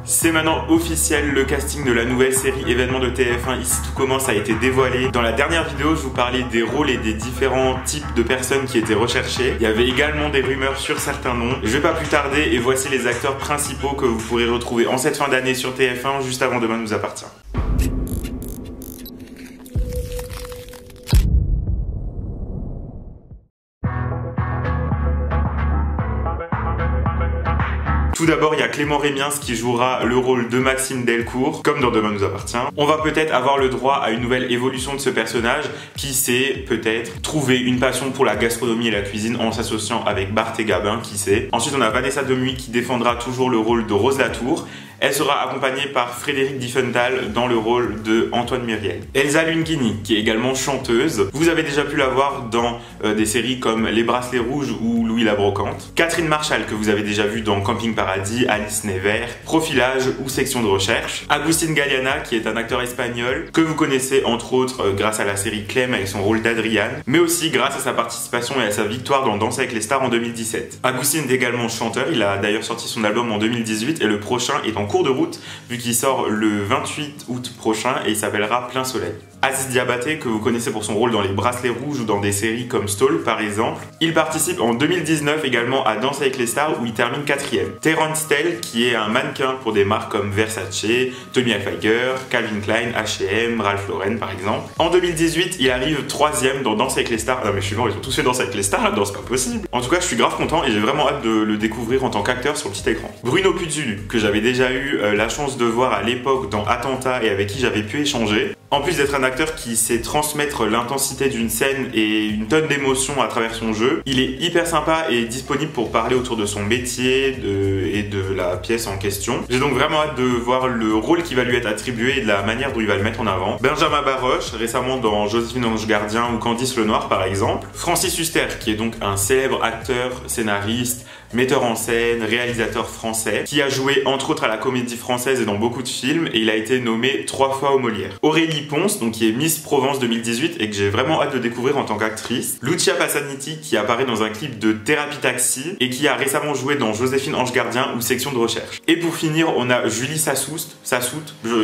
C'est maintenant officiel, le casting de la nouvelle série événement de TF1 Ici tout commence a été dévoilé. Dans la dernière vidéo, je vous parlais des rôles et des différents types de personnes qui étaient recherchées. Il y avait également des rumeurs sur certains noms. Je vais pas plus tarder et voici les acteurs principaux que vous pourrez retrouver en cette fin d'année sur TF1 juste avant Demain nous appartient. Tout d'abord, il y a Clément Rémiens qui jouera le rôle de Maxime Delcourt, comme dans Demain nous appartient. On va peut-être avoir le droit à une nouvelle évolution de ce personnage qui sait peut-être trouver une passion pour la gastronomie et la cuisine en s'associant avec Bart et Gabin, qui sait. Ensuite, on a Vanessa Demouy qui défendra toujours le rôle de Rose Latour. Elle sera accompagnée par Frédéric Diefenthal dans le rôle de Antoine Muriel. Elsa Lunghini, qui est également chanteuse. Vous avez déjà pu la voir dans des séries comme Les Bracelets Rouges ou Louis la Brocante. Catherine Marchal, que vous avez déjà vu dans Camping Paradis, Alice Nevers, Profilage ou Section de Recherche. Agustin Galeana, qui est un acteur espagnol, que vous connaissez entre autres grâce à la série Clem avec son rôle d'Adrian, mais aussi grâce à sa participation et à sa victoire dans Danser avec les stars en 2017. Agustin est également chanteur, il a d'ailleurs sorti son album en 2018 et le prochain est en cours de route vu qu'il sort le 28 août prochain et il s'appellera Plein Soleil. Aziz Diabaté, que vous connaissez pour son rôle dans Les Bracelets Rouges ou dans des séries comme Stall par exemple. Il participe en 2019 également à Danser avec les stars où il termine 4ème. Terence Tell, qui est un mannequin pour des marques comme Versace, Tommy Hilfiger, Calvin Klein, H&M, Ralph Lauren par exemple. En 2018, il arrive 3ème dans Danser avec les stars. Non mais je suis mort, ils ont tous fait Danser avec les stars là-dedans, c'est pas possible. En tout cas, je suis grave content et j'ai vraiment hâte de le découvrir en tant qu'acteur sur le petit écran. Bruno Puzzulu, que j'avais déjà eu la chance de voir à l'époque dans Attentat et avec qui j'avais pu échanger. En plus d'être un acteur qui sait transmettre l'intensité d'une scène et une tonne d'émotions à travers son jeu, il est hyper sympa et disponible pour parler autour de son métier et de la pièce en question. J'ai donc vraiment hâte de voir le rôle qui va lui être attribué et de la manière dont il va le mettre en avant. Benjamin Baroche, récemment dans Joséphine Ange Gardien ou Candice Lenoir par exemple. Francis Huster, qui est donc un célèbre acteur, scénariste, metteur en scène, réalisateur français, qui a joué entre autres à la Comédie Française et dans beaucoup de films, et il a été nommé 3 fois au Molière. Aurélie Ponce, donc qui est Miss Provence 2018 et que j'ai vraiment hâte de découvrir en tant qu'actrice. Lucia Passaniti, qui apparaît dans un clip de Thérapie Taxi et qui a récemment joué dans Joséphine Ange Gardien ou Section de Recherche. Et pour finir, on a Julie Sassout,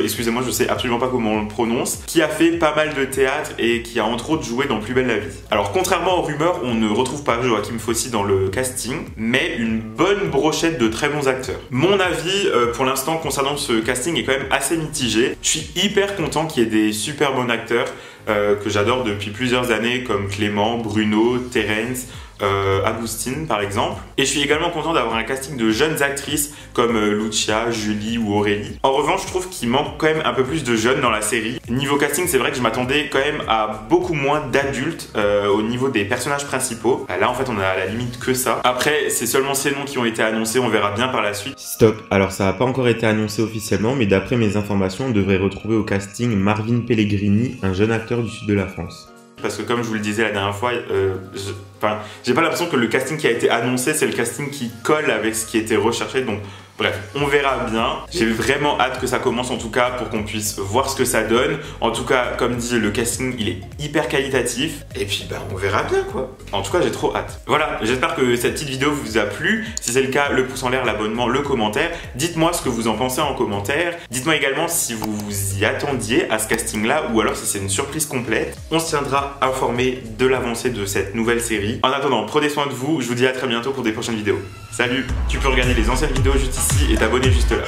excusez-moi, je sais absolument pas comment on le prononce, qui a fait pas mal de théâtre et qui a entre autres joué dans Plus belle la vie. Alors contrairement aux rumeurs, on ne retrouve pas Joachim Fossi dans le casting, mais une bonne brochette de très bons acteurs. Mon avis pour l'instant concernant ce casting est quand même assez mitigé. Je suis hyper content qu'il y ait des super bons acteurs que j'adore depuis plusieurs années comme Clément, Bruno, Terence, Agustin par exemple. Et je suis également content d'avoir un casting de jeunes actrices comme Lucia, Julie ou Aurélie. En revanche, je trouve qu'il manque quand même un peu plus de jeunes dans la série. Niveau casting, c'est vrai que je m'attendais quand même à beaucoup moins d'adultes au niveau des personnages principaux. Là en fait on a à la limite que ça. Après c'est seulement ces noms qui ont été annoncés, on verra bien par la suite. Stop, alors ça n'a pas encore été annoncé officiellement, mais d'après mes informations, on devrait retrouver au casting Marvin Pellegrini, un jeune acteur du sud de la France. Parce que comme je vous le disais la dernière fois, j'ai pas l'impression que le casting qui a été annoncé, c'est le casting qui colle avec ce qui était recherché. Donc bref, on verra bien. J'ai vraiment hâte que ça commence en tout cas pour qu'on puisse voir ce que ça donne. En tout cas, comme dit, le casting, il est hyper qualitatif. Et puis on verra bien quoi. En tout cas, j'ai trop hâte. Voilà, j'espère que cette petite vidéo vous a plu. Si c'est le cas, le pouce en l'air, l'abonnement, le commentaire. Dites-moi ce que vous en pensez en commentaire. Dites-moi également si vous vous y attendiez à ce casting-là ou alors si c'est une surprise complète. On se tiendra informé de l'avancée de cette nouvelle série. En attendant, prenez soin de vous. Je vous dis à très bientôt pour des prochaines vidéos. Salut! Tu peux regarder les anciennes vidéos juste ici et t'abonner juste là.